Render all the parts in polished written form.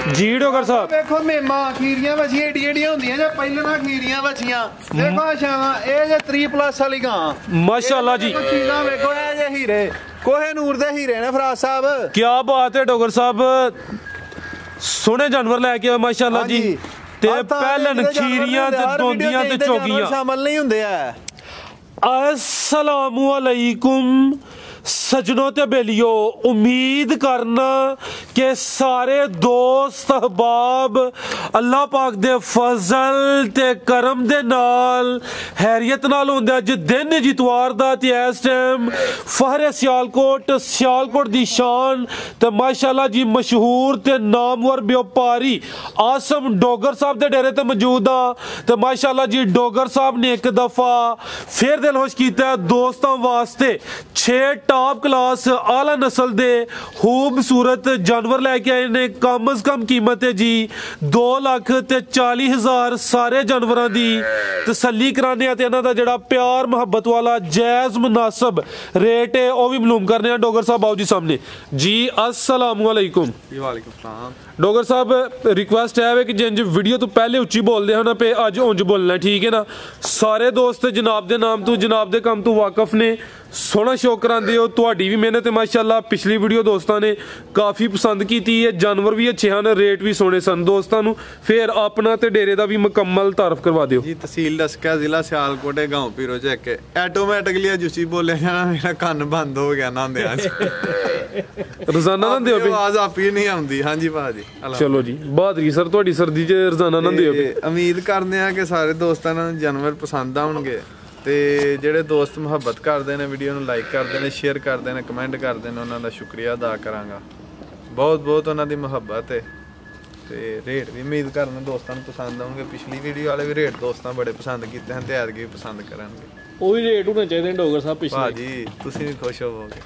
जी doctor साहब देखो मेमा खीरियां बछियां एडी एडियां होंदियां जे पहले ना खीरियां बछियां देखो शावा ए जे 3+ वाली गां माशाल्लाह जी चीज़ां देखो ए जे हीरे कोहिनूर दे हीरे ने फराज साहब क्या बात है डॉक्टर साहब सोने जानवर लेके माशाल्लाह जी ते पहलन खीरियां ते दोंदियां ते चौगियां शामिल नहीं हुंदे अस्सलामु अलैकुम सजनों ते बेलियो उम्मीद करना कि सारे दोस्त अहबाब अल्लाह पाक दे फजल ते करम दे नाल हैरियत नाल होंदे अज दिन जितवार दा ते इस टाइम फहरे सियालकोट दी शान ते माशाल्लाह जी मशहूर ते नामवर व्यापारी आसम डोगर साहब दे डेरे ते मौजूद आ ते माशाल्लाह जी डोगर साहब ने एक दफा फिर दिल खुश कीता दोस्तां वास्ते 6 टॉप क्लास आला नस्ल दे खूबसूरत जानवर लेके आए ने कम अज कम कीमत है जी 2,40,000 सारे जानवरों की तसल्ली कराने ते इन्हां दा जेड़ा प्यार मुहब्बत वाला जायज मुनासिब रेट है वह भी मालूम करने डोगर साहब आओ जी सामने जी अस्सलामु अलैकुम। वालेकुम सलाम डोगर साहब रिक्वेस्ट है कि जिंज वीडियो तो पहले उच्ची बोलते हैं ना पे अज उंज बोलना ठीक है ना सारे दोस्त जनाब दे नाम तो जनाब दे काम तो वाकफ ने सोहना शो करांदे हो तुहाडी भी मेहनत है माशाल्लाह पिछली वीडियो दोस्तों ने काफ़ी पसंद की है जानवर भी अच्छे हैं रेट भी सोने सन दोस्तों नूं फिर अपना ते डेरे का भी मुकम्मल तारफ करवा दिओ जी तहसील डस्का जिला सियालकोट गांव पीरो चेक ऑटोमैटिकली जुसी बोले जाना मेरा कान बंद हो गया ना रोजाना ना दिओ आवाज आप ही नहीं आउंदी हां जी भाजी चलो जी बहादरी सर तुहाडी सर्दी च रोजाना ना दिओ उम्मीद करते हैं कि सारे दोस्तों नूं जानवर पसंद आउणगे ਤੇ ਜਿਹੜੇ ਦੋਸਤ ਮੁਹੱਬਤ ਕਰਦੇ ਨੇ ਵੀਡੀਓ ਨੂੰ ਲਾਈਕ ਕਰਦੇ ਨੇ ਸ਼ੇਅਰ ਕਰਦੇ ਨੇ ਕਮੈਂਟ ਕਰਦੇ ਨੇ ਉਹਨਾਂ ਦਾ ਸ਼ੁਕਰੀਆ ਅਦਾ ਕਰਾਂਗਾ ਬਹੁਤ ਬਹੁਤ ਉਹਨਾਂ ਦੀ ਮੁਹੱਬਤ ਹੈ ਤੇ ਰੇਟ ਵੀ ਉਮੀਦ ਕਰਨਾ ਦੋਸਤਾਂ ਨੂੰ ਪਸੰਦ ਆਉਣਗੇ ਪਿਛਲੀ ਵੀਡੀਓ ਵਾਲੇ ਵੀ ਰੇਟ ਦੋਸਤਾਂ ਬੜੇ ਪਸੰਦ ਕੀਤੇ ਹਨ ਤੇ ਐਤਕੀ ਵੀ ਪਸੰਦ ਕਰਨਗੇ ਉਹ ਵੀ ਰੇਟ ਹੋਣੇ ਚਾਹੀਦੇ ਨੇ ਡੋਗਰ ਸਾਹਿਬ ਪਿਛਲੇ ਭਾਜੀ ਤੁਸੀਂ ਵੀ ਖੁਸ਼ ਹੋਵੋਗੇ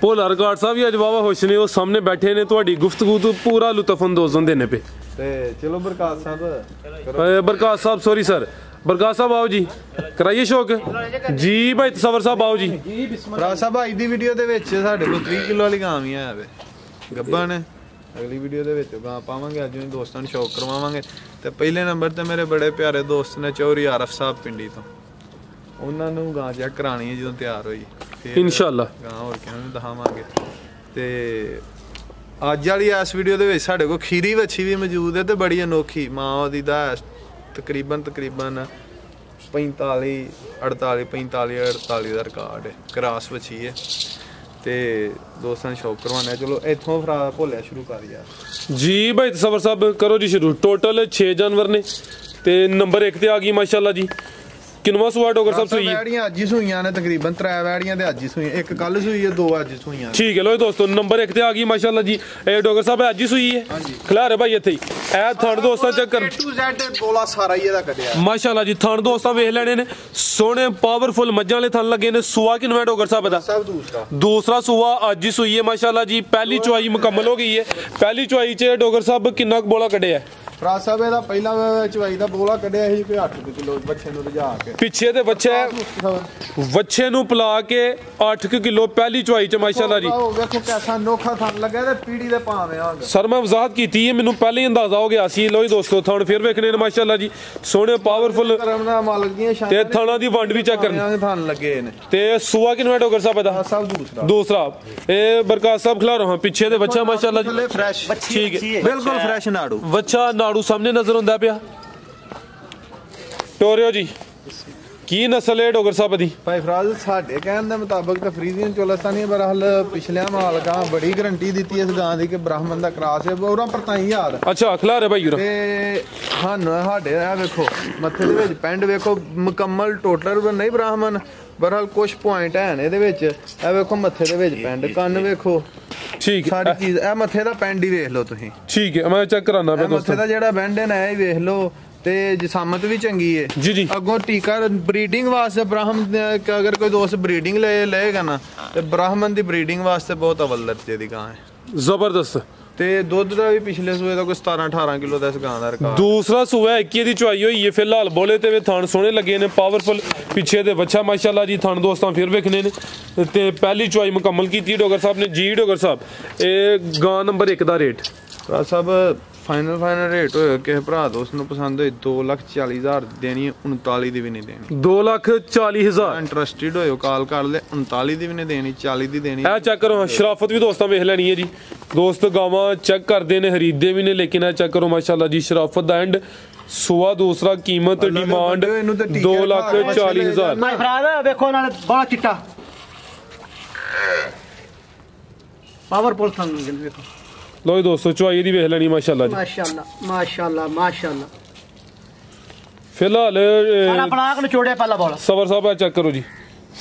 ਭੋਲਾ ਰਿਕਾਰਡ ਸਾਹਿਬ ਵੀ ਅੱਜ ਵਾਵਾ ਖੁਸ਼ ਨੇ ਉਹ ਸਾਹਮਣੇ ਬੈਠੇ ਨੇ ਤੁਹਾਡੀ ਗੁਫ਼ਤਗੂ ਤੋਂ ਪੂਰਾ ਲੁਤਫ ਅੰਦੋਜ਼ ਹੁੰਦੇ ਨੇ ਪਏ ਤੇ ਚਲੋ ਬਰਕਾਤ ਸਾਹਿਬ सॉरी सर बरकात साहब आओ जी कराइए शौक जी भाई तसवर साहब आओ जी फराज साहब आज दी वीडियो दे विच साडे कोल 30 किलो वाली गां भी है वे ਗੱਭਾ ਨੇ ਅਗਲੀ ਵੀਡੀਓ ਦੇ ਵਿੱਚ ਗਾਂ ਪਾਵਾਂਗੇ ਅੱਜ ਵੀ ਦੋਸਤਾਂ ਨੂੰ ਸ਼ੌਕ ਕਰਵਾਵਾਂਗੇ ਤੇ ਪਹਿਲੇ ਨੰਬਰ ਤੇ ਮੇਰੇ ਬੜੇ ਪਿਆਰੇ ਦੋਸਤ ਨੇ ਚੌਰੀ ਆਰਫ ਸਾਹਿਬ ਪਿੰਡੀ ਤੋਂ ਉਹਨਾਂ ਨੂੰ ਗਾਂ ਚੈੱਕ ਕਰਾਣੀ ਹੈ ਜਦੋਂ ਤਿਆਰ ਹੋਈ ਇਨਸ਼ਾਅੱਲਾ ਗਾਂ ਹੋਰ ਕਿਹਨੂੰ ਵੀ ਦਿਖਾਵਾਂਗੇ ਤੇ ਅੱਜ ਵਾਲੀ ਇਸ ਵੀਡੀਓ ਦੇ ਵਿੱਚ ਸਾਡੇ ਕੋਲ ਖੀਰੀ ਵੱਛੀ ਵੀ ਮੌਜੂਦ ਹੈ ਤੇ ਬੜੀ ਅਨੋਖੀ ਮਾਂ ਉਹਦੀ ਦਾ तकरीबन 45 ਦਾ ਰਿਕਾਰਡ ਹੈ ਕਰਾਸ ਵੱਛੀ ਹੈ ਤੇ ਦੋਸਤਾਂ ਨੂੰ ਸ਼ੌਕ ਕਰਵਾਉਣਾ ਚਲੋ ਇੱਥੋਂ ਫਰਾ ਭੋਲਿਆ ਸ਼ੁਰੂ ਕਰ ਯਾਰ ਜੀ ਭਾਈ ਤਸਵਰ ਸਾਹਿਬ ਕਰੋ ਜੀ ਸ਼ੁਰੂ ਟੋਟਲ 6 ਜਾਨਵਰ ਨੇ ਤੇ ਨੰਬਰ 1 ਤੇ ਆ ਗਈ ਮਾਸ਼ਾਅੱਲਾ ਜੀ ਕਿੰਨਵਾਂ ਸੂਆ ਡੋਗਰ ਸਾਹਿਬ ਸੂਈ ਵੈੜੀਆਂ ਅੱਜ ਹੀ ਸੂਈਆਂ ਨੇ ਤਕਰੀਬਨ 3 ਵੈੜੀਆਂ ਤੇ ਅੱਜ ਹੀ ਸੂਈਆਂ ਇੱਕ ਕੱਲ ਸੂਈ ਹੈ 2 ਅੱਜ ਸੂਈਆਂ ਠੀਕ ਹੈ ਲੋ ਦੋਸਤੋ ਨੰਬਰ 1 ਤੇ ਆ ਗਈ ਮਾਸ਼ਾਅੱਲਾ ਜੀ ਇਹ ਡੋਗਰ ਸਾਹਿਬ ਅੱਜ ਹੀ ਸੂਈ ਹੈ ਹਾਂਜੀ ਖਿਲਾਰੇ ਭਾਈ ਇੱਥੇ ਇਹ ਥਣ ਦੋਸਤਾਂ ਚੈੱਕ ਕਰ A to Z ਬੋਲਾ ਸਾਰਾ ਹੀ ਇਹਦਾ ਕੱਢਿਆ ਮਾਸ਼ਾਅੱਲਾ ਜੀ ਥਣ ਦੋਸਤਾਂ ਵੇਖ ਲੈਣੇ ਨੇ ਸੋਹਣੇ ਪਾਵਰਫੁਲ ਮੱਝਾਂ ਵਾਲੇ ਥਣ ਲੱਗੇ ਨੇ ਸੂਆ ਕਿੰਨਵਾਂ ਡੋਗਰ ਸਾਹਿਬ ਦਾ ਸਭ ਦੂਸਰਾ ਸੂਆ ਅੱਜ ਹੀ ਸੂਈ ਹੈ ਮਾਸ਼ਾਅੱਲਾ ਜੀ ਪਹਿਲੀ ਚੁਆਈ ਮੁਕੰਮਲ ਹੋ ਗਈ ਹੈ ਪਹਿਲੀ ਚੁਆਈ 'ਚ ਡੋਗਰ ਸਾਹਿਬ ਕਿੰਨਾ ਬੋਲਾ ਕੱਢਿਆ ਫਰਾਜ ਸਾਹਿਬ ਇਹਦਾ ਪਹਿਲਾ ਚਵਾਈ ਦਾ ਬੋਲਾ ਕੱਢਿਆ ਸੀ ਕੋਈ 8 ਕਿਲੋ ਬੱਚੇ ਨੂੰ ਰਜਾ ਕੇ ਪਿੱਛੇ ਤੇ ਬੱਚੇ ਨੂੰ ਪਿਲਾ ਕੇ 8 ਕਿਲੋ ਪਹਿਲੀ ਚੁਆਈ ਚ ਮਾਸ਼ਾਅੱਲਾ ਜੀ ਉਹ ਵੇਖੋ ਕਿਹਦਾ ਨੋਖਾ ਥਣ ਲੱਗਾ ਤੇ ਪੀੜੀ ਦੇ ਭਾਵੇਂ ਆ ਸਰ ਮੈਂ ਵਜ਼ਾਹਤ ਕੀਤੀ ਹੈ ਮੈਨੂੰ ਪਹਿਲੇ ਹੀ ਅੰਦਾਜ਼ਾ ਹੋ ਗਿਆ ਸੀ ਲੋ ਜੀ ਦੋਸਤੋ ਥਣ ਫਿਰ ਵੇਖਣੇ ਨੇ ਮਾਸ਼ਾਅੱਲਾ ਜੀ ਸੋਹਣੇ ਪਾਵਰਫੁਲ ਕਰਮ ਦਾ ਮਾਲਕ ਦੀਆਂ ਸ਼ਾਨ ਤੇ ਥਣਾਂ ਦੀ ਵੰਡ ਵੀ ਚੈੱਕ ਕਰਨੀ ਥਣ ਲੱਗੇ ਨੇ ਤੇ ਸੂਆ ਕਿੰਨਾ ਡੋਗਰ ਸਾਹਿਬ ਦਾ ਸਭ ਦੂਸਰਾ ਇਹ ਬਰਕਾਤ ਸਾਹਿਬ ਖਿਲਾ ਰਹਾ ਪਿੱਛੇ ਦੇ ਬੱਚਾ ਮਾਸ਼ਾਅੱਲਾ ਜੀ ਫਰੈਸ਼ ਠੀਕ ਹੈ ਬਿਲਕੁਲ ਫਰੈਸ਼ ਨਾੜੂ ਬੱਚਾ ਨਾੜੂ ਸਾਹਮਣੇ ਨਜ਼ਰ ਹੁੰਦਾ ਪਿਆ ਟੋਰਿਓ ਜੀ ਕੀ ਨਸਲ ਹੈ ਡੋਗਰ ਸਾਹਿਬ ਦੀ ਭਾਈ ਫਰਾਜ਼ ਸਾਡੇ ਕਹਿਣ ਦੇ ਮੁਤਾਬਕ ਤਾਂ ਫਰੀਜ਼ੀਅਨ ਚੋਲਸਤਾਨੀ ਬਰਹਲ ਪਿਛਲਿਆਂ ਮਾਲਕਾਂ ਬੜੀ ਗਾਰੰਟੀ ਦਿੱਤੀ ਇਸ ਗਾਂ ਦੀ ਕਿ ਬ੍ਰਾਹਮਣ ਦਾ ਕਰਾਸ ਹੈ ਬੋਰਾ ਪਰ ਤਾਂ ਯਾਰ ਅੱਛਾ ਖਿਲਾਰੇ ਭਾਈ ਤੇ ਸਾਨੂੰ ਸਾਡੇ ਆ ਵੇਖੋ ਮੱਥੇ ਦੇ ਵਿੱਚ ਪੈਂਡ ਵੇਖੋ ਮੁਕੰਮਲ ਟੋਟਲ ਨਹੀਂ ਬ੍ਰਾਹਮਣ ਬਰਹਲ ਕੁਝ ਪੁਆਇੰਟ ਹਨ ਇਹਦੇ ਵਿੱਚ ਇਹ ਵੇਖੋ ਮੱਥੇ ਦੇ ਵਿੱਚ ਪੈਂਡ ਕੰਨ ਵੇਖੋ ਠੀਕ ਸਾਰੀ ਚੀਜ਼ ਇਹ ਮੱਥੇ ਦਾ ਪੈਂਡ ਹੀ ਵੇਖ ਲਓ ਤੁਸੀਂ ਠੀਕ ਹੈ ਮੈਂ ਚੈੱਕ ਕਰਾਨਾ ਪਿਆ ਮੱਥੇ ਦਾ ਜਿਹੜਾ ਬੈਂਡ ਹੈ ਨਾ ਇਹ ਵੇਖ ਲਓ ਤੇ ਜਸਾਮਤ ਵੀ ਚੰਗੀ ਹੈ ਜੀ ਜੀ ਅੱਗੋਂ ਟੀਕਾ ਬਰੀਡਿੰਗ ਵਾਸਤੇ ਬ੍ਰਾਹਮਣ ਅਗਰ ਕੋਈ ਦੋਸਤ ਬਰੀਡਿੰਗ ਲਏਗਾ ਨਾ ਤੇ ਬ੍ਰਾਹਮਣ ਦੀ ਬਰੀਡਿੰਗ ਵਾਸਤੇ ਬਹੁਤ ਅਵਲ ਦਰਜੇ ਦੀ ਗਾਂ ਹੈ ਜ਼ਬਰਦਸਤ ਤੇ ਦੁੱਧ ਦਾ ਵੀ ਪਿਛਲੇ ਸੂਏ ਦਾ ਕੋਈ 17-18 ਕਿਲੋ ਦਾ ਇਸ ਗਾਂ ਦਾ ਰਿਕਾਰਡ ਦੂਸਰਾ ਸੂਆ 21 ਦੀ ਚੁਆਈ ਹੋਈ ਹੈ ਫਿਲਹਾਲ ਬੋਲੇ ਤੇ ਥਣ ਸੋਹਣੇ ਲੱਗੇ ਨੇ ਪਾਵਰਫੁਲ ਪਿੱਛੇ ਦੇ ਬੱਚਾ ਮਾਸ਼ਾਅੱਲਾ ਜੀ ਥਣ ਦੋਸਤਾਂ ਫਿਰ ਵੇਖਣੇ ਨੇ ਤੇ ਪਹਿਲੀ ਚੁਆਈ ਮੁਕੰਮਲ ਕੀਤੀ ਡੋਗਰ ਸਾਹਿਬ ਨੇ ਜੀ ਡੋਗਰ ਸਾਹਿਬ ਇਹ ਗਾਂ ਨੰਬਰ 1 ਦਾ ਰੇਟ ਸਭ ਫਾਈਨਲ ਰੇਟ ਹੋਇਆ ਕਿਸੇ ਭਰਾ ਦੋਸਤ ਨੂੰ ਪਸੰਦ ਹੋਏ 2,40,000 ਦੇਣੀ, 39 ਦੀ ਵੀ ਨਹੀਂ ਦੇਣੀ। 2,40,000 ਇੰਟਰਸਟਿਡ ਹੋਏ ਕਾਲ ਕਰ ਲੈ, 39 ਦੀ ਵੀ ਨਹੀਂ ਦੇਣੀ, 40 ਦੀ ਦੇਣੀ। ਇਹ ਚੈੱਕ ਕਰੋ, ਸ਼ਰਾਫਤ ਵੀ ਦੋਸਤਾਂ ਵੇਖ ਲੈਣੀ ਹੈ ਜੀ। ਦੋਸਤ ਗਾਵਾਂ ਚੈੱਕ ਕਰਦੇ ਨੇ, ਖਰੀਦਦੇ ਵੀ ਨੇ, ਲੇਕਿਨ ਇਹ ਚੈੱਕ ਕਰੋ ਮਾਸ਼ਾਅੱਲਾ ਜੀ ਸ਼ਰਾਫਤ ਦਾ ਐਂਡ। ਸੂਆ ਦੂਸਰਾ, ਕੀਮਤ ਡਿਮਾਂਡ 2,40,000। ਮਾਈ ਫਰਾਦ ਵੇਖੋ ਨਾਲ ਬੜਾ ਚਿੱਟਾ ਪਾਵਰਫੁਲ ਸੰਗ ਵੇਖੋ। ਲੋ ਦੋਸਤੋ ਚੁਆਈ ਦੀ ਵੇਖ ਲੈਣੀ ਮਾਸ਼ਾਅੱਲਾ ਜੀ। ਮਾਸ਼ਾਅੱਲਾ ਮਾਸ਼ਾਅੱਲਾ ਮਾਸ਼ਾਅੱਲਾ। ਫਿਲਹਾਲ ਸਾਰਾ ਬਣਾ ਕੇ ਨਿਚੋੜਿਆ ਪਹਿਲਾ ਬੋਲ। ਸਬਰ ਸਾਹਿਬ ਚੈੱਕ ਕਰੋ ਜੀ,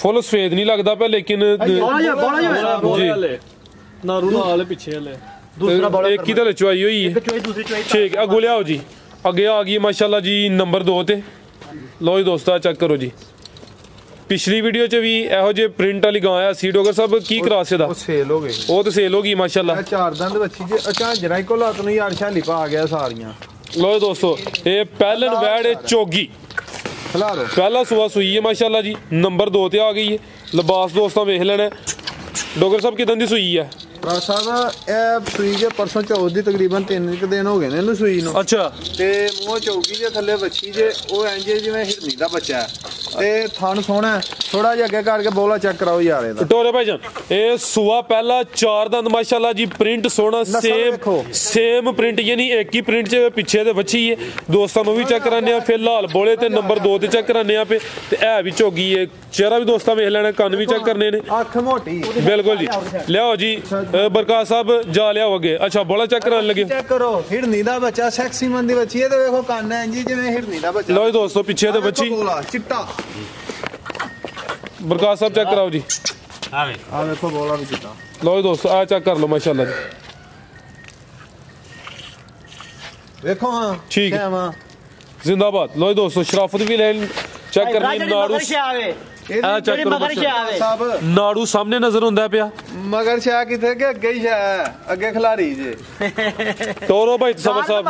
ਫੁੱਲ ਸਫੇਦ ਨਹੀਂ ਲੱਗਦਾ ਪਿਆ, ਲੇਕਿਨ ਬੋਲਾ ਨਾਰੂ ਨਾਲ ਪਿੱਛੇ ਹਲੇ ਦੂਸਰਾ ਬੋਲ ਇੱਕ ਹੀ ਤਾਂ ਚੁਆਈ ਹੋਈ ਹੈ। ਚੋਈ ਦੂਸਰੀ ਚੋਈ ਠੀਕ, ਅੱਗੋਂ ਲਿਆਓ ਜੀ। ਅੱਗੇ ਆ ਗਈ ਮਾਸ਼ਾਅੱਲਾ ਜੀ ਨੰਬਰ 2 ਤੇ। ਲੋ ਜੀ ਦੋਸਤਾ ਚੈੱਕ ਕਰੋ ਜੀ। ਪਿਛਲੀ ਵੀਡੀਓ 'ਚ ਵੀ ਇਹੋ ਜਿਹੇ ਪ੍ਰਿੰਟ ਵਾਲੀ ਗਾਂ ਆਇਆ ਸੀ। ਡੋਗਰ ਸਾਹਿਬ ਕੀ ਕਰਾਸ ਇਹਦਾ? ਉਹ ਸੇਲ ਹੋ ਗਈ, ਉਹ ਤਾਂ ਸੇਲ ਹੋ ਗਈ ਮਾਸ਼ਾਅੱਲਾ। 4 ਦੰਦ ਬੱਚੀ ਜੇ ਝਾਂਜਰਾ ਇੱਕੋ ਲੱਤ ਨੂੰ ਯਾਰ ਛਾਲੀ ਪਾ ਗਿਆ ਸਾਰੀਆਂ। ਲੋ ਜੀ ਦੋਸਤੋ ਇਹ ਪਹਿਲਨ ਵੈੜ ਚੋਗੀ, ਖਿਲਾਰੋ ਪਹਿਲਾ ਸੂਆ ਸੂਈ ਹੈ ਮਾਸ਼ਾਅੱਲਾ ਜੀ, ਨੰਬਰ 2 ਤੇ ਆ ਗਈ ਹੈ। ਲਿਬਾਸ ਦੋਸਤਾਂ ਵੇਖ ਲੈਣਾ। ਡੋਗਰ ਸਾਹਿਬ ਕਿਦਾਂ ਦੀ ਸੂਈ ਹੈ? ਭਰਾ ਸਾਹਿਬ ਇਹ ਸੂਈ ਜੇ ਪਰਸੋਂ ਚੌਥ ਦੀ ਤਕਰੀਬਨ 3 ਦਿਨ ਹੋ ਗਏ ਨੇ ਇਹਨੂੰ ਸੂਈ ਨੂੰ। ਅੱਛਾ। ਤੇ ਮੂੰਹ ਚੌਕੀ ਜੇ ਥੱਲੇ ਬੱਚੀ ਜੇ ਉਹ ਇੰਜ ਜਿਵੇਂ ਹਿਰਨੀ ਦਾ ਬੱਚਾ ਹੈ, ਤੇ ਥਣ ਸੋਹਣਾ। ਥੋੜਾ ਜਿਹਾ ਅੱਗੇ ਕਰਕੇ ਬੋਲਾ ਚੈੱਕ ਕਰਾਓ ਯਾਰ ਇਹਦਾ। ਟੋਰੇ ਭਾਈਜਾਨ ਇਹ ਸੂਆ ਪਹਿਲਾ 4 ਦੰਦ ਮਾਸ਼ਾਅੱਲਾ ਜੀ, ਪ੍ਰਿੰਟ ਸੋਹਣਾ, ਸੇਮ ਪ੍ਰਿੰਟ, ਯਾਨੀ ਇੱਕ ਹੀ ਪ੍ਰਿੰਟ 'ਚ ਪਿੱਛੇ ਤੇ ਬੱਚੀ ਹੈ। ਦੋਸਤਾਂ ਨੂੰ ਵੀ ਚੈੱਕ ਕਰਾਉਂਦੇ ਆ। ਫਿਲਹਾਲ ਬੋਲੇ ਤੇ ਨੰਬਰ 2 ਤੇ ਚੈੱਕ ਕਰਾਉਂਦੇ ਆ ਪੇ, ਤੇ ਇਹ ਵੀ ਝੋਗੀ ਹੈ। ਚਿਹਰਾ ਵੀ ਦੋਸਤਾਂ ਵੇਖ ਲੈਣਾ, ਕੰਨ ਵੀ ਚੈੱਕ ਕਰਨੇ ਨੇ। ਅੱਖ ਮੋਟੀ ਬਿਲਕੁਲ ਜੀ। ਲਿਆਓ ਜੀ ਬਰਕਾਤ ਸਾਹਿਬ ਜਾ ਲਿਆਓ ਅੱਗੇ। ਅੱਛਾ ਬੋਲਾ ਚੈੱਕ ਕਰਾਉਣ ਲੱਗੇ। ਚੈੱਕ ਕਰੋ, ਹਿਰਨੀ ਦਾ ਬੱਚਾ, ਸੈਕਸੀ ਮਨ ਦੀ ਬੱਚੀ ਹੈ। ਤੇ ਵੇਖੋ ਕੰਨ ਹੈ ਜੀ ਜਿਵੇਂ ਹਿਰਨੀ ਦਾ ਬੱਚਾ। ਲਓ ਜੀ ਦੋਸਤੋ ਪਿੱਛੇ ਤੇ ਬੱਚੀ ਬੋਲਾ ਚਿੱਟਾ। ਬਰਕਾਤ ਸਾਹਿਬ ਚੈੱਕ ਕਰਾਓ ਜੀ। ਆ ਵੇਖੋ ਬੋਲਾ ਵੀ ਚਿੱਟਾ। ਲਓ ਜੀ ਦੋਸਤੋ ਆ ਚੈੱਕ ਕਰ ਲਓ ਮਾਸ਼ਾਅੱਲਾ ਜੀ। ਵੇਖੋ ਹਾਂ ਠੀਕ ਹੈ। ਵਾ ਜ਼ਿੰਦਾਬਾਦ। ਲਓ ਜੀ ਦੋਸਤੋ ਸ਼ਰਾਫਤ ਵੀ ਲੈਣ ਚੈੱਕ ਕਰਨੀ। ਨਾੜੂ ਇਹ ਚੈੱਕ ਕਰੋ ਸਾਹਿਬ, ਨਾੜੂ ਸਾਹਮਣੇ ਨਜ਼ਰ ਹੁੰਦਾ ਪਿਆ। ਮਗਰ ਸ਼ਾਹ ਕਿੱਥੇ ਕਿ ਅੱਗੇ ਹੀ ਸ਼ਾਹ, ਅੱਗੇ ਖਿਲਾਰੀ ਜੇ। ਤੋਰੋ ਭਾਈ ਸਬਰ ਸਾਹਿਬ।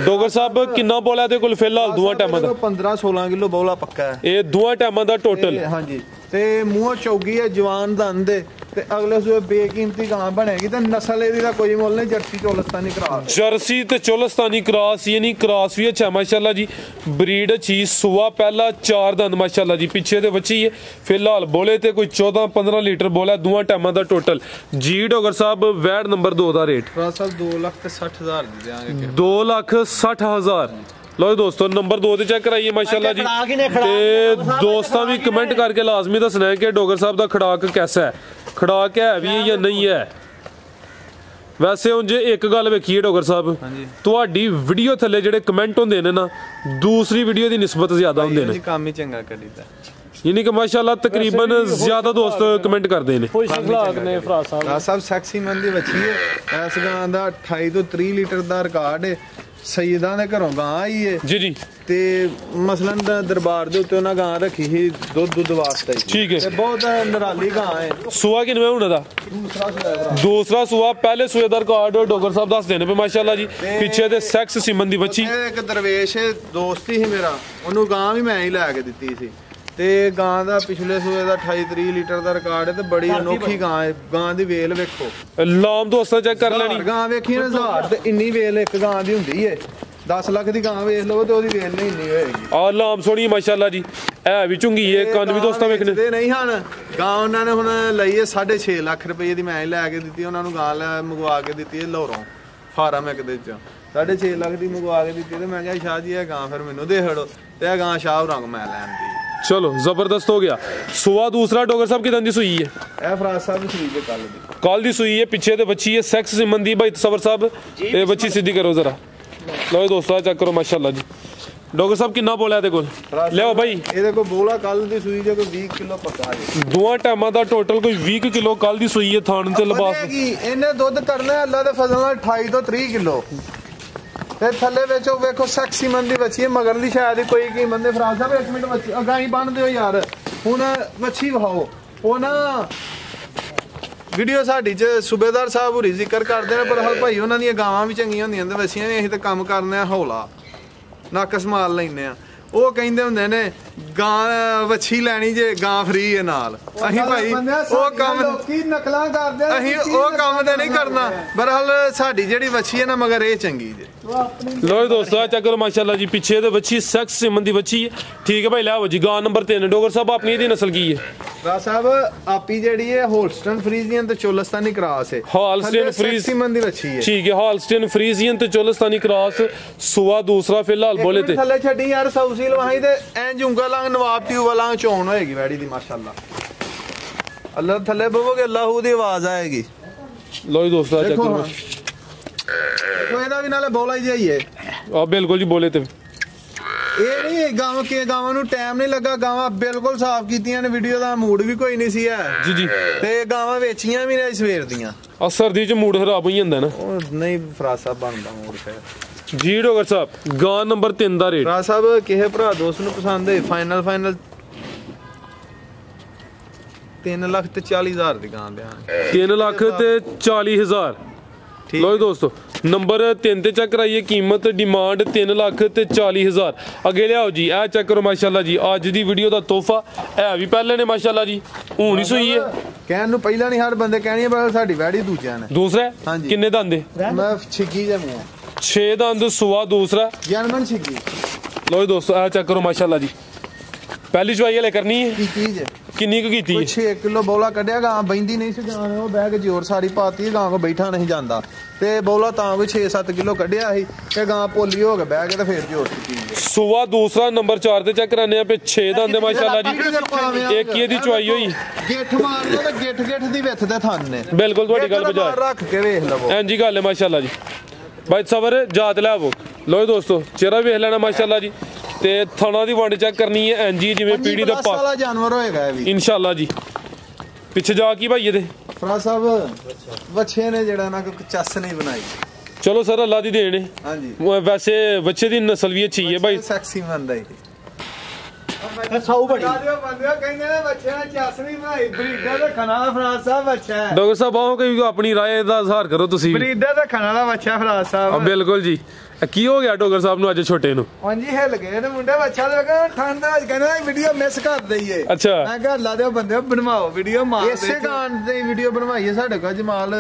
ਡੋਗਰ ਸਾਹਿਬ ਕਿੰਨਾ ਬੋਲਾ ਇਹਦੇ ਕੋਲ ਫਿਲਹਾਲ ਦੋਵਾਂ ਟਾਈਮਾਂ ਦਾ? 15-16 ਕਿਲੋ ਬੋਲਾ ਪੱਕਾ ਹੈ ਇਹ ਦੋਵਾਂ ਟਾਈਮਾਂ ਦਾ ਟੋਟਲ। ਹਾਂਜੀ। ਤੇ ਮੂੰਹ ਚੌਗੀ ਹੈ, ਜਵਾਨ ਦੰਦ ਹੈ, ਤੇ ਅਗਲੇ ਸੂਏ ਬੇਕੀਮਤੀ ਗਾਂ ਬਣੇਗੀ। ਤੇ ਨਸਲ ਇਹਦੀ ਦਾ ਕੋਈ ਮੁੱਲ ਨਹੀਂ। ਜਰਸੀ ਚੋਲਸਤਾਨੀ ਕਰਾਸ, ਜਰਸੀ ਤੇ ਚੋਲਸਤਾਨੀ ਕਰਾਸ, ਯਾਨੀ ਕਰਾਸ ਵੀ ਅੱਛਾ ਮਾਸ਼ਾਅੱਲਾ ਜੀ। ਬਰੀਡ ਅੱਛੀ, ਸੂਆ ਪਹਿਲਾ 4 ਦੰਦ ਮਾਸ਼ਾਅੱਲਾ ਜੀ, ਪਿੱਛੇ ਤੇ ਬੱਚੀ ਹੈ। ਫਿਲਹਾਲ ਬੋਲੇ ਤੇ ਕੋਈ 14-15 ਲੀਟਰ ਬੋਲਾ, ਦੋਵਾਂ ਟਾਈਮਾਂ ਦਾ ਟੋਟਲ ਜੀ। ਡੋਗਰ ਸਾਹਿਬ ਵੈੜ ਨੰਬਰ 2 ਦਾ ਰੇਟ ਭਰਾ ਸਾਹਿਬ 2,60,000 ਦੀ ਦੇਾਂਗੇ। 2,60,000। ਲਓ ਦੋਸਤੋ ਨੰਬਰ 2 ਤੇ ਚੈੱਕ ਕਰਾਈਏ ਮਾਸ਼ਾਅੱਲਾ ਜੀ। ਤੇ ਦੋਸਤਾਂ ਵੀ ਕਮੈਂਟ ਕਰਕੇ ਲਾਜ਼ਮੀ ਦੱਸਣਾ ਹੈ ਕਿ ਡੋਗਰ ਸਾਹਿਬ ਦਾ ਖੜਾਕ ਕੈਸਾ ਹੈ, ਖੜਾਕ ਹੈ ਵੀ ਜਾਂ ਨਹੀਂ ਹੈ। ਵੈਸੇ ਹੁਣ ਜੇ ਇੱਕ ਗੱਲ ਵੇਖੀਏ ਡੋਗਰ ਸਾਹਿਬ, ਤੁਹਾਡੀ ਵੀਡੀਓ ਥੱਲੇ ਜਿਹੜੇ ਕਮੈਂਟ ਹੁੰਦੇ ਨੇ ਨਾ, ਦੂਸਰੀ ਵੀਡੀਓ ਦੀ ਨਿਸਬਤ ਜ਼ਿਆਦਾ ਹੁੰਦੇ ਨੇ। ਕੰਮ ਹੀ ਚੰਗਾ ਕਰੀਦਾ, ਯਾਨੀ ਕਿ ਮਾਸ਼ਾਅੱਲਾ ਤਕਰੀਬਨ ਜ਼ਿਆਦਾ ਦੋਸਤ ਕਮੈਂਟ ਕਰਦੇ ਨੇ। ਫਰਾ ਸਾਹਿਬ ਸੈਕਸੀ ਮਨ ਦੀ ਬੱਚੀ ਹੈ। ਇਸ ਗਾਂ ਦਾ 28 ਤੋਂ 30 ਲੀਟਰ ਦਾ ਰਿਕਾਰਡ ਹੈ। ਸਈਦਾਂ ਦੇ ਘਰੋਂ ਗਾਂ ਆਈ ਹੈ ਜੀ ਜੀ। ਤੇ ਮਸਲਨ ਦਰਬਾਰ ਦੇ ਉੱਤੇ ਉਹਨਾਂ ਗਾਂ ਰੱਖੀ ਸੀ ਦੁੱਧ ਵਾਸਤੇ। ਠੀਕ ਹੈ। ਤੇ ਬਹੁਤ ਨਰਾਲੀ ਗਾਂ ਹੈ। ਸੂਆ ਕਿੰਨਾ ਹੁਣ ਦਾ? ਦੂਸਰਾ ਸੂਆ। ਪਹਿਲੇ ਸੂਏ ਦਾ ਰਿਕਾਰਡ ਡੋਗਰ ਸਾਹਿਬ ਦੱਸਦੇ ਨੇ ਪਏ ਮਾਸ਼ਾਅੱਲਾ ਜੀ। ਪਿੱਛੇ ਤੇ ਸੈਕਸ ਸਿਮਨ ਦੀ ਬੱਚੀ। ਇੱਕ ਦਰਵੇਸ਼ ਦੋਸਤ ਹੀ ਮੇਰਾ, ਉਹਨੂੰ ਗਾਂ ਵੀ ਮੈਂ ਹੀ ਲੈ ਕੇ ਦਿੱਤੀ ਸੀ। ਤੇ ਗਾਂ ਦਾ ਪਿਛਲੇ ਸੂਏ ਦਾ 28-30 ਲੀਟਰ ਦਾ ਰਿਕਾਰਡ ਹੈ। ਤੇ ਬੜੀ ਅਨੋਖੀ ਗਾਂ ਹੈ। ਗਾਂ ਦੀ ਵੇਲ ਵੇਖੋ, ਲਾਮ ਦੋਸਤਾਂ ਚੈੱਕ ਕਰ ਲੈਣੀ। ਗਾਂ ਵੇਖੀ ਨਾ 1000 ਤੇ ਇੰਨੀ ਵੇਲ ਇੱਕ ਗਾਂ ਦੀ ਹੁੰਦੀ ਏ। 10 ਲੱਖ ਦੀ ਗਾਂ ਵੇਖ ਲਓ ਤੇ ਉਹਦੀ ਵੇਲ ਨਹੀਂ ਇੰਨੀ ਹੋਏਗੀ। ਆ ਲਾਮ ਸੋਹਣੀ ਮਾਸ਼ਾਅੱਲਾ ਜੀ। ਐ ਵੀ ਚੁੰਗੀ ਏ, ਕੰਨ ਵੀ ਦੋਸਤਾਂ ਵੇਖਣੇ ਤੇ ਨਹੀਂ ਹਨ। ਗਾਂ ਉਹਨਾਂ ਨੇ ਹੁਣ ਲਈ ਏ 6.5 ਲੱਖ ਰੁਪਏ ਦੀ, ਮੈਂ ਹੀ ਲੈ ਕੇ ਦਿੱਤੀ ਉਹਨਾਂ ਨੂੰ। ਗਾਂ ਮੰਗਵਾ ਕੇ ਦਿੱਤੀ ਹੈ ਲਾਹੌਰੋਂ, ਫਾਰਮ ਇੱਕ ਦੇ ਚ 6.5 ਲੱਖ ਦੀ ਮੰਗਵਾ ਕੇ ਦਿੱਤੀ। ਤੇ ਮੈਂ ਕਿਹਾ ਸ਼ਾਹ ਜੀ ਇਹ ਗਾਂ ਫਿਰ ਮੈਨੂੰ ਦੇ ਹੜੋ। ਤੇ ਇਹ ਗਾਂ ਸ਼ਾਹ ਰੰਗ ਮੈਂ ਲੈਣ ਦੀ। ਚਲੋ ਜ਼ਬਰਦਸਤ ਹੋ ਗਿਆ। ਸੂਆ ਦੂਸਰਾ ਡੋਗਰ ਸਾਹਿਬ ਕਿਦਾਂ ਦੀ ਸੂਈ ਹੈ? ਇਹ ਫਰਾਜ਼ ਸਾਹਿਬ ਸੂਈ ਜੇ ਕੱਲ ਦੀ ਸੂਈ ਹੈ। ਪਿੱਛੇ ਤੇ ਬੱਚੀ ਹੈ ਸੈਕਸ ਸਿਮਨ ਦੀ। ਭਾਈ ਤਸਵਰ ਸਾਹਿਬ ਇਹ ਬੱਚੀ ਸਿੱਧੀ ਕਰੋ ਜ਼ਰਾ। ਲਓ ਦੋਸਤੋ ਚੈੱਕ ਕਰੋ ਮਾਸ਼ਾਅੱਲਾ ਜੀ। ਡੋਗਰ ਸਾਹਿਬ ਕਿੰਨਾ ਬੋਲਿਆ ਇਹਦੇ ਕੋਲ? ਲਿਆਓ ਭਾਈ। ਇਹਦੇ ਕੋਲ ਬੋਲਾ ਕੱਲ ਦੀ ਸੂਈ ਜੇ ਕੋਈ 20 ਕਿਲੋ ਪੱਕਾ ਹੈ। ਦੋਵਾਂ ਟਾਈਮਾਂ ਦਾ ਟੋਟਲ ਕੋਈ 20 ਕਿਲੋ ਕੱਲ ਦੀ ਸੂਈ ਹੈ। ਥਾਣ ਤੇ ਲਿਬਾਸ ਇਹਨੇ ਦੁੱਧ ਕਰਨਾ ਅੱਲਾ ਦੇ ਫਜ਼ਲ ਨਾਲ 28 ਤੋਂ 30 ਕਿਲੋ। ਤੇ ਥੱਲੇ ਵਿੱਚ ਉਹ ਵੇਖੋ ਸੈਕਸੀ ਮਨ ਦੀ ਬੱਚੀ ਹੈ। ਮਗਰਲੀ ਸ਼ਾਇਦ ਕੋਈ ਕੀਮਤ ਦੇ ਫਰਾਜ਼ ਸਾਹਿਬ 1 ਮਿੰਟ ਬੱਚੀ ਅਗਾਂ ਹੀ ਬੰਨ ਦਿਓ ਯਾਰ। ਹੁਣ ਬੱਚੀ ਵਹਾਓ। ਉਹ ਨਾ ਵੀਡੀਓ ਸਾਡੀ ਚ ਸੂਬੇਦਾਰ ਸਾਹਿਬ ਹੋਰੀ ਜ਼ਿਕਰ ਕਰਦੇ ਨੇ, ਪਰ ਹਲ ਭਾਈ ਉਹਨਾਂ ਦੀਆਂ ਗਾਵਾਂ ਵੀ ਚੰਗੀਆਂ ਹੁੰਦੀਆਂ ਤੇ ਵਸੀਆਂ ਵੀ। ਅਸੀਂ ਤਾਂ ਕੰਮ ਕਰਨੇ ਆ ਹੌਲਾ, ਨੱਕ ਸੰਭਾਲ ਲੈਂਦੇ ਆ। ਉਹ ਕਹਿੰਦੇ ਹੁੰਦੇ ਨੇ ਗਾਂ ਵੱਛੀ ਲੈਣੀ ਜੇ ਗਾਂ ਫਰੀ ਹੈ ਨਾਲ। ਅਸੀਂ ਭਾਈ ਉਹ ਕੰਮ ਲੋਕੀ ਨਕਲਾਂ ਕਰਦੇ ਆ, ਅਸੀਂ ਉਹ ਕੰਮ ਤੇ ਨਹੀਂ ਕਰਨਾ। ਬਰਹਾਲ ਸਾਡੀ ਜਿਹੜੀ ਵੱਛੀ ਹੈ ਨਾ ਮਗਰ ਇਹ ਚੰਗੀ ਜੇ। लो दोस्तों चेक करो माशाल्लाह जी पीछे तो बच्ची सेक्स सिमन दी बच्ची है। ठीक है भाई लै जी गां नंबर 3 डोगर साहब अपनी दी नस्ल की है? ਰਾਜ ਸਾਹਿਬ ਆਪੀ ਜਿਹੜੀ ਹੈ ਹੋਲਸਟਨ ਫਰੀਜ਼ੀਅਨ ਤੇ ਚੋਲਸਤਾਨੀ ਕ੍ਰਾਸ ਹੈ। हॉलस्टाइन फ्रीज ਸਿਮਨ ਦੀ ਵੱਛੀ ਹੈ। ठीक है हॉलस्टाइन फ्रीजियन ते चोलस्तानी क्रॉस सुआ दूसरा फिलहाल बोले थे ਥੱਲੇ ਛੱਡੀ ਯਾਰ ਸੌਸੀਲ ਵਾਹੀ ਤੇ ਐਂ ਜੁੰਗਾ ਲਾਂਗ ਨਵਾਬ ਟਿਊਬ ਵਾਲਾਂ ਚੋਣ ਹੋਏਗੀ ਵੈੜੀ ਦੀ ਮਾਸ਼ਾਅੱਲਾ। ਅੱਲਾ ਥੱਲੇ ਬਵੋਗੇ ਅੱਲਾਹੂ ਦੀ ਆਵਾਜ਼ ਆਏਗੀ। लो जी दोस्तों चेक देखो करो हाँ। ਦੇਖੋ ਇਹਦਾ ਵੀ ਨਾਲੇ ਬੋਲਾ ਹੀ ਜਾਈਏ। आप बिल्कुल जी बोले थे ਇਹ ਨਹੀਂ ਗਾਵਾਂ ਨੂੰ ਟਾਈਮ ਨਹੀਂ ਲੱਗਾ। ਗਾਵਾਂ ਬਿਲਕੁਲ ਸਾਫ਼ ਕੀਤੀਆਂ ਨੇ। ਵੀਡੀਓ ਦਾ ਮੂਡ ਵੀ ਕੋਈ ਨਹੀਂ ਸੀ ਹੈ जी जी ਤੇ ਗਾਵਾਂ ਵੇਚੀਆਂ ਵੀ ਨੇ ਸਵੇਰ ਦੀਆਂ। आ सर्दी च मूड खराब हो जांदा ना ਉਹ ਨਹੀਂ ਫਰਾਜ਼ ਸਾਹਿਬ ਬਣਦਾ ਮੂਡ ਫਿਰ। जी डोगर साहब गां नंबर 3 दा रेट ਫਰਾਜ਼ ਸਾਹਿਬ ਕਿਸੇ ਭਰਾ ਦੋਸਤ ਨੂੰ ਪਸੰਦ ਹੈ ਫਾਈਨਲ 3,40,000 ਦੀ ਗਾਂ ਲਿਆ। 3,40,000 लो जी दोस्तों नंबर 3 ते चेक कराइए कीमत डिमांड 3,40,000 अगे लियाओ जी ए चेक करो माशाल्लाह जी अज दी वीडियो दा तोहफा है भी पहले ने माशाल्लाह जी हुन ही सोई है ਕਹਿਣ ਨੂੰ ਪਹਿਲਾਂ ਨਹੀਂ ਹਰ ਬੰਦੇ ਕਹਿਣੀ ਹੈ ਪਰ ਸਾਡੀ ਵੈੜੀ ਦੂਜਿਆਂ ਨੇ। दूसरा हाँ जी। किन्ने दंद ਮੈਂ ਛਿੱਗੀ ਜੇ ਮੂੰਹ 6 दंद सुआ दूसरा ਜਨਮਨ ਛਿੱਗੀ लो जी दोस्तों ए चेक करो माशाल्लाह जी पहली चवाई हले करनी है ਕੀ ਚੀਜ਼ ਹੈ। किन्नी क कीती ਕੋਈ 6 ਕਿਲੋ ਬੋਲਾ ਕੱਢਿਆ ਗਾਂ ਬੈਂਦੀ ਨਹੀਂ ਸੀ ਗਾਂ ਨੇ ਉਹ ਬਹਿ ਕੇ ਜ਼ੋਰ ਸਾਰੀ ਪਾਤੀ ਗਾਂ ਕੋ ਬੈਠਾ ਨਹੀਂ ਜਾਂਦਾ ਤੇ ਬੋਲਾ ਤਾਂ ਕੋਈ 6-7 ਕਿਲੋ ਕੱਢਿਆ ਸੀ ਤੇ ਗਾਂ ਪੋਲੀ ਹੋ ਕੇ ਬਹਿ ਕੇ ਤੇ ਫੇਰ ਜ਼ੋਰ ਚੁੱਕੀ सुआ दूसरा नंबर 4 ते चेक कराने पे 6 दंद माशाल्लाह जी एक ही दी चवाई होई ਗਿੱਠ ਮਾਰ ਲਓ ਤੇ ਗਿੱਠ ਦੀ ਵਿੱਥ ਦੇ ਥਣ ਨੇ। बिल्कुल ਤੁਹਾਡੀ ਗੱਲ ਬਜਾ ਰੱਖ ਕੇ ਵੇਖ ਲਵੋ ਐਂ ਜੀ ਗੱਲ ਹੈ ਮਾਸ਼ਾਅੱਲਾ ਜੀ ਬਾਈ ਸਬਰ ਜਾਤ ਲੈ ਆਵੋ। ਲੋ ਦੋਸਤੋ ਚਿਹਰਾ ਵੇਖ ਲੈਣਾ ਮਾਸ਼ਾਅੱਲਾ ਜੀ ਤੇ ਥਣਾ ਦੀ ਵੰਡ ਚੈੱਕ ਕਰਨੀ ਹੈ ਐਂ ਜੀ ਜਿਵੇਂ ਪੀੜੀ ਦਾ ਪਾ ਵਾਲਾ ਜਾਨਵਰ ਹੋਏਗਾ ਇਹ ਵੀ ਇਨਸ਼ਾਅੱਲਾ ਜੀ। ਪਿੱਛੇ ਜਾ ਕੀ ਭਾਈ ਇਹਦੇ ਫਰਾਜ਼ ਸਾਹਿਬ ਵੱਛੇ ਨੇ ਜਿਹੜਾ ਨਾ ਕੋਈ ਚੱਸ ਨਹੀਂ ਬਣਾਈ। ਚਲੋ ਸਰ ਅੱਲਾ ਦੀ ਦੇਣ ਹੈ। ਹਾਂਜੀ ਵੈਸੇ ਬੱਚੇ ਦੀ ਨਸਲ ਵੀ ਅੱਛੀ ਹੈ ਭਾਈ ਸੈਕਸੀ ਬੰਦਾ ਹੀ ਸਾਊ ਬੜੀ ਬੰਦੇ ਕਹਿੰਦੇ ਨੇ ਬੱਚਿਆਂ ਨੇ ਚੱਸ ਨਹੀਂ ਬਣਾਈ। ਬਰੀਡਰ ਰੱਖਣ ਵਾਲਾ ਫਰਾਜ਼ ਸਾਹਿਬ ਬੱਚਾ ਹੈ। ਡਾਕਟਰ ਸਾਹਿਬ ਆਓ ਕੋਈ ਆਪਣੀ ਰਾਏ ਦਾ ਇਜ਼ਹਾਰ ਕਰੋ ਤੁਸੀਂ ਵੀ। ਬਰੀਡਰ ਰੱਖਣ ਵਾਲਾ ਬੱਚਾ ਫਰਾਜ਼ ਆ ਸਾਹਿਬ। ਬਿਲਕੁਲ ਜੀ ਕੀ ਹੋ ਗਿਆ ਡਾਕਟਰ ਸਾਹਿਬ ਨੂੰ ਅੱਜ ਛੋਟੇ ਨੂੰ? ਹਾਂਜੀ ਹਿੱਲ ਗਏ ਨੇ ਮੁੰਡੇ ਬੱਚਾ ਦੇ ਠੰਡ ਦੇ ਵਿੱਚ ਕਹਿੰਦਾ ਵੀਡੀਓ ਮਿਸ ਕਰ ਦਈਏ। ਅੱਛਾ ਮੈਂ ਕਿਹਾ ਲਾ ਦਿਓ ਬੰਦੇ ਬਣਵਾਓ ਵੀਡੀਓ ਮਾਰ ਇਸੇ ਗਾਂ ਦੀ ਵੀਡੀਓ ਬਣਵਾਈਏ ਸਾਡੇ ਕੋਲ ਜਮਾਲ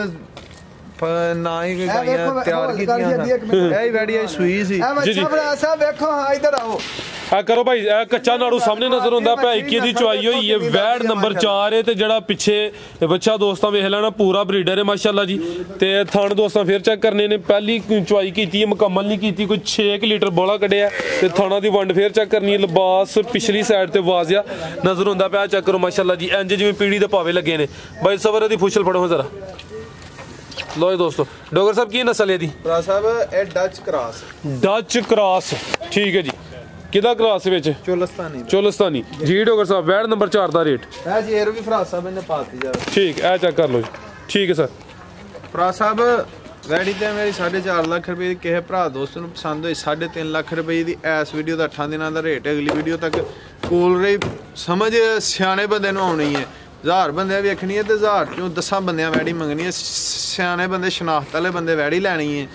ਨਾ ਹੀ ਕੋਈ ਗਾਈਆਂ ਤਿਆਰ ਕੀਤੀਆਂ ਇਹ ਹੀ ਵੈੜੀ ਸੂਈ ਸੀ। ਜੀ ਜੀ ਫਰਾਜ਼ ਸਾਹਿਬ ਵੇਖੋ ਹਾਂ ਇੱਧਰ ਆਓ। ਆ ਕਰੋ ਭਾਈ ਇਹ ਕੱਚਾ ਨਾੜੂ ਸਾਹਮਣੇ ਨਜ਼ਰ ਹੁੰਦਾ ਪਿਆ 21 ਦੀ ਚੁਆਈ ਹੋਈ ਹੈ ਵੈੜ ਨੰਬਰ 4 ਹੈ ਤੇ ਜਿਹੜਾ ਪਿੱਛੇ ਬੱਚਾ ਦੋਸਤਾਂ ਵੇਖ ਲੈਣਾ ਪੂਰਾ ਬਰੀਡਰ ਹੈ ਮਾਸ਼ਾਅੱਲਾ ਜੀ ਤੇ ਥਣ ਦੋਸਤਾਂ ਫੇਰ ਚੈੱਕ ਕਰਨੇ ਨੇ। ਪਹਿਲੀ ਚੁਆਈ ਕੀਤੀ ਹੈ ਮੁਕੰਮਲ ਨਹੀਂ ਕੀਤੀ ਕੋਈ 6 ਲੀਟਰ ਬੋਲਾ ਕੱਢਿਆ ਤੇ ਥਾਣਾ ਦੀ ਵੰਡ ਫੇਰ ਚੈੱਕ ਕਰਨੀ ਹੈ। ਲਿਬਾਸ ਪਿਛਲੀ ਸਾਈਡ ਤੇ ਵਾਜ਼ਿਆ ਨਜ਼ਰ ਹੁੰਦਾ ਪਿਆ ਚੈੱਕ ਕਰੋ ਮਾਸ਼ਾਅੱਲਾ ਜੀ ਇੰਜ ਜਿਵੇਂ ਪੀੜੀ ਦੇ ਪਾਵੇ ਲੱਗੇ ਨੇ। ਬਾਈ ਸਵਰ ਦੀ ਫੁਸ਼ਲ ਫੜੋ ਜ਼ਰਾ। ਲੋ ਜੀ ਦੋਸਤੋ ਡਾਕਟਰ ਸਾਹਿਬ ਕੀ ਨਸਲ ਹੈ ਦੀ? ਫਰਾਜ਼ ਸਾਹਿਬ ਇਹ ਡੱਚ ਕ੍ਰਾਸ ਡੱਚ ਕ੍ਰਾਸ ਠੀਕ ਹੈ ਜੀ ਕਿਹਦਾ ਕ੍ਰਾਸ ਵਿੱਚ? ਚੋਲਸਤਾਨੀ ਜੀ ਡਾਕਟਰ ਸਾਹਿਬ ਵੈੜ ਨੰਬਰ 4 ਦਾ ਰੇਟ ਇਹ ਜੀ ਇਹ ਵੀ ਫਰਾਜ਼ ਸਾਹਿਬ ਨੇ ਪਾਤੀ ਜਾ ਠੀਕ ਇਹ ਚੈੱਕ ਕਰ ਲਓ ਜੀ ਠੀਕ ਹੈ ਸਰ। ਫਰਾਜ਼ ਸਾਹਿਬ ਵੈੜੀ ਤੇ ਮੇਰੀ 4.5 ਲੱਖ ਰੁਪਏ ਦੀ ਕਿਸੇ ਭਰਾ ਦੋਸਤ ਨੂੰ ਪਸੰਦ ਹੋਈ 3.5 ਲੱਖ ਰੁਪਏ ਦੀ ਇਸ ਵੀਡੀਓ ਦਾ 8 ਦਿਨਾਂ ਦਾ ਰੇਟ ਹੈ। ਅਗਲੀ ਵੀਡੀਓ ਤੱਕ ਕੋਲ ਰਹੀ ਸਮਝ ਸਿਆਣੇ ਬੰਦੇ ਨੂੰ ਆਉਣੀ ਹੈ। 1000 ਬੰਦੇ ਵੇਖਣੀ ਹੈ ਤੇ 1000 ਚੋਂ 10 ਬੰਦਿਆਂ ਵੈੜੀ ਮੰਗਣੀ ਹੈ। ਸਿਆਣੇ ਬੰਦੇ ਸ਼ਨਾਖਤ ਵਾਲੇ ਬੰਦੇ ਵੈੜੀ ਲੈਣੀ ਹੈ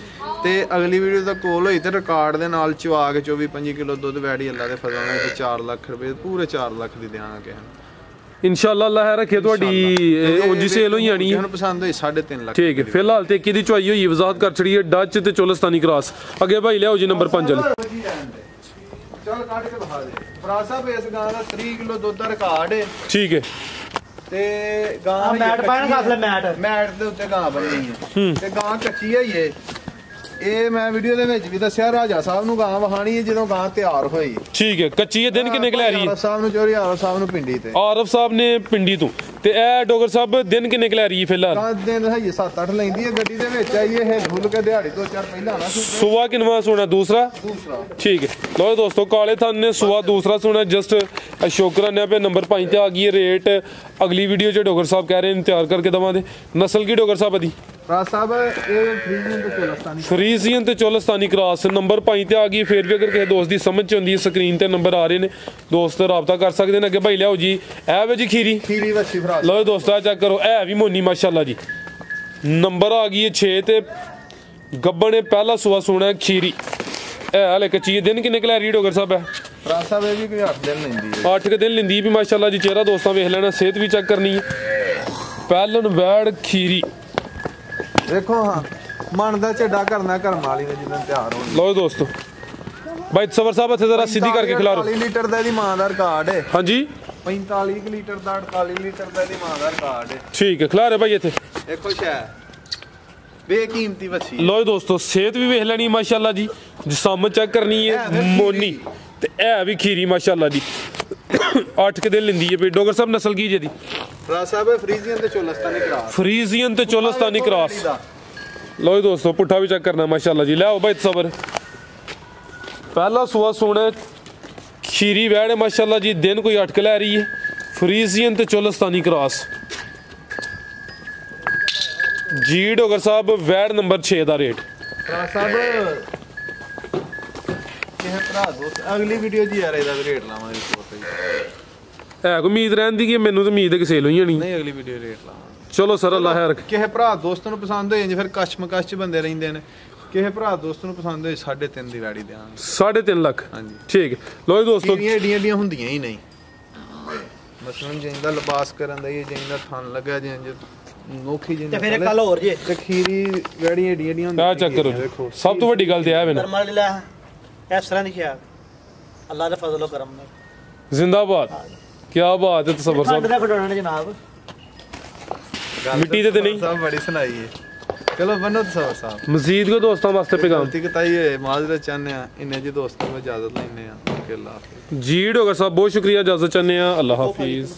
ਤੇ ਅਗਲੀ ਵੀਡੀਓ ਤੱਕ ਕੋਲ ਹੋਈ ਤੇ ਰਿਕਾਰਡ ਦੇ ਨਾਲ ਚਵਾ ਕੇ 24-25 ਕਿਲੋ ਦੁੱਧ ਵੈੜੀ ਅੱਲਾ ਦੇ ਫਜ਼ਲ ਨਾਲ ਤੇ 4 ਲੱਖ ਰੁਪਏ ਪੂਰੇ 4 ਲੱਖ ਦੀ ਦਿਆਂਗੇ ਕਿਸੇ ਇਨਸ਼ਾਅੱਲਾ ਅੱਲਾ ਹੈ ਰੱਖੇ ਤੁਹਾਡੀ ਉਂਝ ਸੇਲ ਹੋਈ ਜਾਣੀ ਹੈ। ਨੂੰ ਪਸੰਦ ਹੋਈ 3.5 ਲੱਖ ਠੀਕ ਹੈ ਫਿਲਹਾਲ ਤੇ ਕਿਹਦੀ ਚੁਆਈ ਹੋਈ ਵਜ਼ਾਹਤ ਕਰ ਛੜੀ ਹੈ ਡੱਚ ਤੇ ਚੋਲਸਤਾਨੀ ਕ੍ਰਾਸ। ਅੱਗੇ ਭਾਈ ਲਿਆਓ ਜੀ ਨੰਬਰ 5 ਵਾਲੀ ਚਲ ਕੱਢ ਕੇ ਦਿਖਾ ਦੇ। ਫਰਾਜ਼ ਸਾਹਿਬ ਇਸ ਗਾਂ ਦਾ 30 ਕਿਲੋ ਦੁੱਧ ਦਾ ਰਿਕਾਰਡ ਹੈ ਠੀਕ ਹੈ ਤੇ ਗਾਂ ਮੈਟ ਪਾਣ ਕਾਸਲੇ ਮੈਟ ਦੇ ਉੱਤੇ ਗਾਂ ਬਣੀ ਹੈ ਤੇ ਗਾਂ ਕੱਚੀ ਹੋਈ ਹੈ। ਇਹ ਮੈਂ ਵੀਡੀਓ ਦੇ ਵਿੱਚ ਵੀ ਦੱਸਿਆ ਰਾਜਾ ਸਾਹਿਬ ਨੂੰ ਗਾਂ ਵਹਾਣੀ ਹੈ ਜਦੋਂ ਗਾਂ ਤਿਆਰ ਹੋਈ। ਠੀਕ ਹੈ ਕੱਚੀ ਇਹ ਦਿਨ ਕਿੰਨੇ ਕੁ ਲੈ ਰਹੀ ਹੈ? ਆਰਫ ਸਾਹਿਬ ਨੂੰ ਚੋਰੀ ਆਰਫ ਸਾਹਿਬ ਨੂੰ ਪਿੰਡੀ ਤੇ ਆਰਫ ਸਾਹਿਬ ਨੇ ਪਿੰਡੀ ਤੋਂ ਤੇ ਇਹ ਡਾਕਟਰ ਸਾਹਿਬ ਦਿਨ ਕਿੰਨੇ ਕੁ ਲੈ ਰਹੀ ਹੈ ਫਿਲਹਾਲ? ਗਾਂ ਦਿਨ ਹੈ 7-8 ਲੈਂਦੀ ਹੈ ਗੱਡੀ ਦੇ ਵਿੱਚ ਆਈ ਇਹ ਹਿੱਲ ਕੇ ਦਿਹਾੜੀ 2-4 ਪਹਿਲਾਂ ਨਾ ਸੁਆ ਕਿਨਵਾ ਸੋਣਾ ਦੂਸਰਾ ਠੀਕ ਹੈ। ਲੋ ਦੋਸਤੋ ਕਾਲੇ ਥਾਨ ਨੇ ਸੁਆ ਦੂਸਰਾ ਸੋਣਾ ਜਸਟ ਸ਼ੋਕਰਾਨਿਆ पे नंबर 5 ਤੇ ਆ ਗਈ ਰੇਟ ਅਗਲੀ ਵੀਡੀਓ 'ਚ ਡਾਕਟਰ ਸਾਹਿਬ ਕਹਿ ਰਹੇ ਨੇ ਤਿਆਰ ਕਰਕੇ ਦਵਾਂਗੇ। ਨਸਲ ਕੀ ਡਾਕਟਰ ਸਾਹਿਬ ਦੀ? ਰਾਜ ਸਾਹਿਬ ਇਹ ਫਰੀਜ਼ੀਅਨ ਤੇ ਚੋਲਸਤਾਨੀ ਫਰੀਜ਼ੀਅਨ ਤੇ ਚੋਲਸਤਾਨੀ ਕ੍ਰਾਸ ਨੰਬਰ 5 ਤੇ ਆ ਗਈ। ਫਿਰ ਵੀ ਅਗਰ ਕਿਸੇ ਦੋਸਤ ਦੀ ਸਮਝ ਚ ਹੁੰਦੀ ਹੈ ਸਕਰੀਨ ਤੇ ਨੰਬਰ ਆ ਰਹੇ ਨੇ ਦੋਸਤ ਰਾਬਤਾ ਕਰ ਸਕਦੇ ਨੇ। ਅੱਗੇ ਭਾਈ ਲਿਆਓ ਜੀ ਇਹ ਵੇ ਜੀ ਖੀਰੀ ਵੱਛੀ ਫਰਾਜ਼ ਲਓ ਦੋਸਤਾਂ ਚੈੱਕ ਕਰੋ ਇਹ ਵੀ ਮੋਨੀ ਮਾਸ਼ਾਅੱਲਾ ਜੀ ਨੰਬਰ ਆ ਗਈ 6 ਤੇ ਗੱਬਣ ਨੇ ਪਹਿਲਾ ਸੁਆ ਸੋਣਾ ਖੀਰੀ ਇਹ ਹਲੇ ਕੱਚੀ ਦਿਨ ਕਿੰਨੇ ਕੁ ਲੈ ਰਹੀ ਡਾਕਟਰ ਸਾਹਿਬ? ਫਰਾਜ਼ ਸਾਹਿਬ ਇਹ ਵੀ ਕੋਈ 8 ਦਿਨ ਲੈਂਦੀ ਹੈ 8 ਦਿਨ ਲੈਂਦੀ ਵੀ ਮਾਸ਼ਾਅੱਲਾ ਜੀ। ਚਿਹਰਾ ਦੋਸਤਾਂ ਵੇਖ ਲੈਣਾ, ਸਿਹਤ ਵੀ ਚੈੱਕ ਕਰਨੀ ਹੈ। ਪਹਿਲਨ ਵੈੜ ਖੀਰੀ ਦੇਖੋ ਹਾਂ ਮਨ ਦਾ ਝੱਡਾ ਕਰਨਾ ਕਰਮ ਵਾਲੀ ਨੇ ਜਦੋਂ ਤਿਆਰ ਹੋਣੀ। ਲਓ ਦੋਸਤੋ ਭਾਈ ਸਬਰ ਸਾਹਿਬ ਇੱਥੇ ਜ਼ਰਾ ਸਿੱਧੀ ਕਰਕੇ ਖਿਲਾਰੋ। 40 ਲੀਟਰ ਦਾ ਇਹਦੀ ਮਾਂ ਦਾ ਰਿਕਾਰਡ ਹੈ। ਹਾਂਜੀ 45 ਲੀਟਰ ਦਾ 48 ਲੀਟਰ ਦਾ ਇਹਦੀ ਮਾਂ ਦਾ ਰਿਕਾਰਡ ਹੈ। ਠੀਕ ਹੈ, ਖਿਲਾਰੇ ਭਾਈ ਇੱਥੇ ਦੇਖੋ ਸ਼ੈ ਬੇਕੀਮਤੀ ਵੱਛੀ। ਲਓ ਦੋਸਤੋ ਸਿਹਤ ਵੀ ਵੇਖ ਲੈਣੀ ਮਾਸ਼ਾਅੱਲਾ ਜੀ, ਜਿਸਮ ਚੈੱਕ ਕਰਨੀ ਹੈ ਮੋਨੀ ਤੇ ਇਹ ਵੀ ਖੀਰੀ ਮਾਸ਼ਾਅੱਲਾ ਜੀ। 8 ਦਿਨ ਲੈਂਦੀ ਹੈ। ਡੋਗਰ ਸਾਹਿਬ ਨਸਲ ਕੀ ਜੀ ਦੀ? ਫਰਾਜ਼ ਸਾਹਿਬ ਫਰੀਜ਼ੀਅਨ ਤੇ ਚੋਲਸਤਾਨੀ ਕਰਾਸ। ਫਰੀਜ਼ੀਅਨ ਤੇ ਚੋਲਸਤਾਨੀ ਕ੍ਰਾਸ। ਲਓ ਦੋਸਤੋ ਪੁੱਠਾ ਵੀ ਚੈੱਕ ਕਰਨਾ ਮਾਸ਼ਾਅੱਲਾ ਜੀ। ਲੈ ਆਓ ਭਾਈ ਸਬਰ। ਪਹਿਲਾ ਸੂਆ ਸੋਣਾ ਖੀਰੀ ਵੈੜ ਹੈ ਮਾਸ਼ਾਅੱਲਾ ਜੀ। ਦਿਨ ਕੋਈ 8 ਲੈ ਰਹੀ ਹੈ। ਫਰੀਜ਼ੀਅਨ ਤੇ ਚੋਲਸਤਾਨੀ ਕ੍ਰਾਸ। ਜੀ ਡੋਗਰ ਸਾਹਿਬ ਵੈੜ ਨੰਬਰ 6 ਦਾ ਰੇਟ। ਫਰਾਜ਼ ਸਾਹਿਬ ਕਿਹ ਭਰਾ ਦੋਸਤ ਅਗਲੀ ਵੀਡੀਓ ਜੀ ਯਾਰ ਇਹਦਾ ਰੇਟ ਲਾਵਾਂਗੇ ਇਸ ਵਕਤ। ਹੈ ਕੋਈ ਉਮੀਦ ਰਹਿੰਦੀ ਕਿ ਮੈਨੂੰ ਤਾਂ ਉਮੀਦ ਹੈ ਕਿ ਸੇਲ ਹੋਈ ਜਾਣੀ। ਨਹੀਂ ਅਗਲੀ ਵੀਡੀਓ ਰੇਟ ਲਾਵਾਂਗੇ। ਚਲੋ ਸਰ ਅੱਲਾਹ ਖੈਰ। ਕਿਸੇ ਭਰਾ ਦੋਸਤ ਨੂੰ ਪਸੰਦ ਹੋਏ ਜੇ ਫਿਰ ਕਸ਼ਮਕਸ਼ ਚ ਬੰਦੇ ਰਹਿੰਦੇ ਨੇ। ਕਿਸੇ ਭਰਾ ਦੋਸਤ ਨੂੰ ਪਸੰਦ ਹੋਏ 3.5 ਦੀ ਵੈੜੀ ਦਿਆਂਗੇ। 3.5 ਲੱਖ। ਹਾਂਜੀ ਠੀਕ ਹੈ। ਲਓ ਦੋਸਤੋ ਇਹ ਏਡੀਆਂ ਹੁੰਦੀਆਂ ਹੀ ਨਹੀਂ। ਮਸਲਨ ਜਿੰਦਾ ਲਿਬਾਸ ਕਰਨ ਦਾ ਇਹ ਜਿੰਦਾ ਥਣ ਲੱਗਾ ਜਿੰਜ ਨੋਖੀ ਜਿੰਦਾ ਤੇ ਫਿਰ ਕੱਲ ਹੋਰ ਜੇ ਤੇ ਖੀਰੀ ਵੈੜੀ ਏਡੀਆਂ ਹੁੰਦੀਆਂ। ਆ ਚੈੱਕ ਕਰੋ ਦੇਖੋ ਸਭ ਤੋਂ ਵੱਡੀ ਗੱਲ ਤੇ ਇਹ ਵੇ ਨਾ ਕਰਮਾਂ ਲੈ ਇਸ ਤਰ੍ਹਾਂ ਦੀ ਖਿਆ ਅੱਲਾਹ ਦੇ ਫਜ਼ਲ ਕਰਮ ਨਾਲ ਜ਼ਿੰਦਾਬਾਦ। ਕੀ ਬਾਤ ਹੈ ਤਸੱਵਰ ਖੰਡ ਸਾਹਿਬ। ਦਾ ਖਡਾਉਣਾ ਨੇ ਜਨਾਬ ਗੱਲ ਮਿੱਟੀ ਤੇ ਨਹੀਂ। ਸਭ ਬੜੀ ਸੁਣਾਈ ਹੈ। ਚਲੋ ਬੰਨੋ ਤਸਵਰ ਸਾਹਿਬ। ਮਜ਼ੀਦ ਕੋ ਦੋਸਤਾਂ ਵਾਸਤੇ ਪੈਗਾਮ ਗਲਤੀ ਕਤਾਈ ਹੋਏ ਮਾਜ਼ਰਤ ਚਾਹੁੰਦੇ ਆ। ਇੰਨੇ ਜੀ ਦੋਸਤਾਂ ਨੂੰ ਇਜਾਜ਼ਤ ਲੈਣੇ ਆ। ਅੱਲਾਹ ਹਾਫਿਜ਼। ਜੀ ਡੋਗਰ ਸਾਹਿਬ ਬਹੁਤ ਸ਼ੁਕਰੀਆ, ਇਜਾਜ਼ਤ ਚਾਹੁੰਦੇ ਆ। ਅੱਲਾਹ ਹਾਫਿਜ਼।